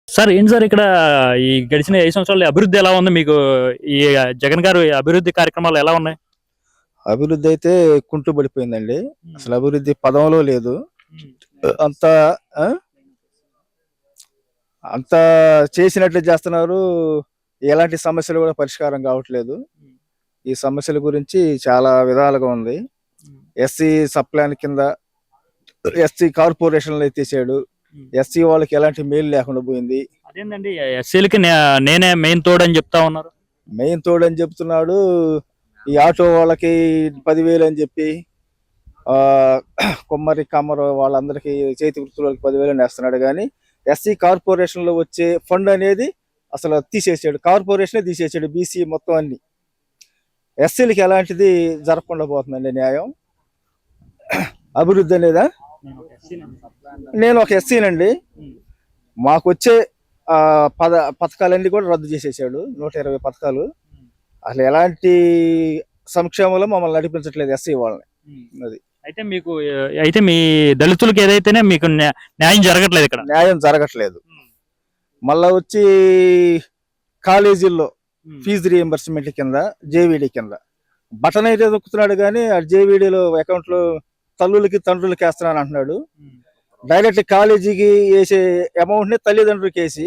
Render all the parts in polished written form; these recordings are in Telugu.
సార్ ఏంటి సార్ ఇక్కడ ఈ గడిచిన 5 సంవత్సరాల అభివృద్ధి ఎలా ఉంది మీకు? ఈ జగన్ గారు అభివృద్ధి కార్యక్రమాలు ఎలా ఉన్నాయి? అభివృద్ధి అయితే కుంటుపడిపోయిందండి. హ్మ్. అసలు అభివృద్ధి పదంలో లేదు. హ్మ్. అంత ఆ? అంత చేసినట్లు చేస్తున్నారు. ఎలాంటి సమస్యలు కూడా పరిష్కారం కావట్లేదు. హ్మ్. ఈ సమస్యల గురించి చాలా విధాలుగా ఉంది. హ్మ్. ఎస్సీ సప్లాన్ కింద ఎస్సీ కార్పొరేషన్లు ఎత్తేసాడు. హ్మ్. ఎస్సీ వాళ్ళకి ఎలాంటి మేలు లేకుండా పోయింది. అదేందండి ఎస్సీలకి నేనే మెయిన్ తోడు అని చెప్తా ఉన్నారు. మెయిన్ తోడు అని చెప్తున్నాడు. ఈ ఆటో వాళ్ళకి 10,000 అని చెప్పి ఆ కుమ్మరి కమ్మరు వాళ్ళందరికీ చేతి వృత్తులకి 10,000 అని వేస్తున్నాడు. కానీ ఎస్సీ కార్పొరేషన్ లో వచ్చే ఫండ్ అనేది అసలు తీసేసాడు. కార్పొరేషనే తీసేసాడు. బీసీ మొత్తం అన్ని ఎస్సీలకి ఎలాంటిది జరగకుండా పోతుందండి న్యాయం. అభివృద్ధి అనేదా? నేను ఒక ఎస్సీనండి. హ్మ్. మాకు వచ్చే ఆ, పథకాలన్నీ కూడా రద్దు చేసేసాడు. 120 పథకాలు. హ్మ్. అసలు ఎలాంటి సంక్షేమంలో మమ్మల్ని నడిపించట్లేదు ఎస్సీ వాళ్ళని. హ్మ్. అది అయితే మీకు అయితే మీ దళితులకి ఏదైతేనే మీకు న్యాయం జరగట్లేదు ఇక్కడ. న్యాయం జరగట్లేదు. హ్మ్. మళ్ళా వచ్చి కాలేజీల్లో హ్మ్. ఫీజు రీఎంబర్స్మెంట్ కింద జేవీడీ కింద బటన్ అయితే దొక్కుతున్నాడు. కానీ ఆ జేవీడీలో అకౌంట్లో తల్లులకి తండ్రులకి వేస్తున్నాను అంటున్నాడు. హ్మ్. డైరెక్ట్ కాలేజీకి వేసే అమౌంట్ ని తల్లిదండ్రులకి వేసి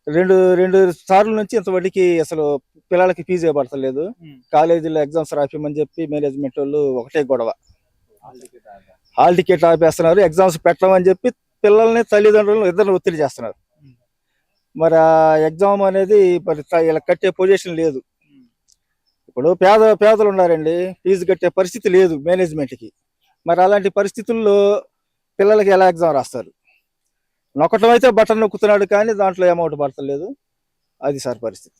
రెండు రెండు సార్ల నుంచి ఇంతవరకు అసలు పిల్లలకి ఫీజు పడతలేదు. హ్మ్. కాలేజీలో ఎగ్జామ్స్ రాపిమని చెప్పి మేనేజ్మెంట్ వాళ్ళు ఒకటే గొడవ. Hall ticket ఆపేస్తున్నారు. ఎగ్జామ్స్ పెట్టమని చెప్పి పిల్లల్ని తల్లిదండ్రులను ఇద్దరిని ఒత్తిడి చేస్తున్నారు. హ్మ్. మరి ఆ ఎగ్జామ్ అనేది మరి ఇలా కట్టే పొజిషన్ లేదు. హ్మ్. ఇప్పుడు పేదలు ఉన్నారండి. ఫీజు కట్టే పరిస్థితి లేదు మేనేజ్మెంట్కి. మరి అలాంటి పరిస్థితుల్లో పిల్లలకి ఎలా ఎగ్జామ్ రాస్తారు? నొక్కటం అయితే బటన్ నొక్కుతున్నాడు కానీ దాంట్లో అమౌంట్ పడతలేదు. అది సార్ పరిస్థితి.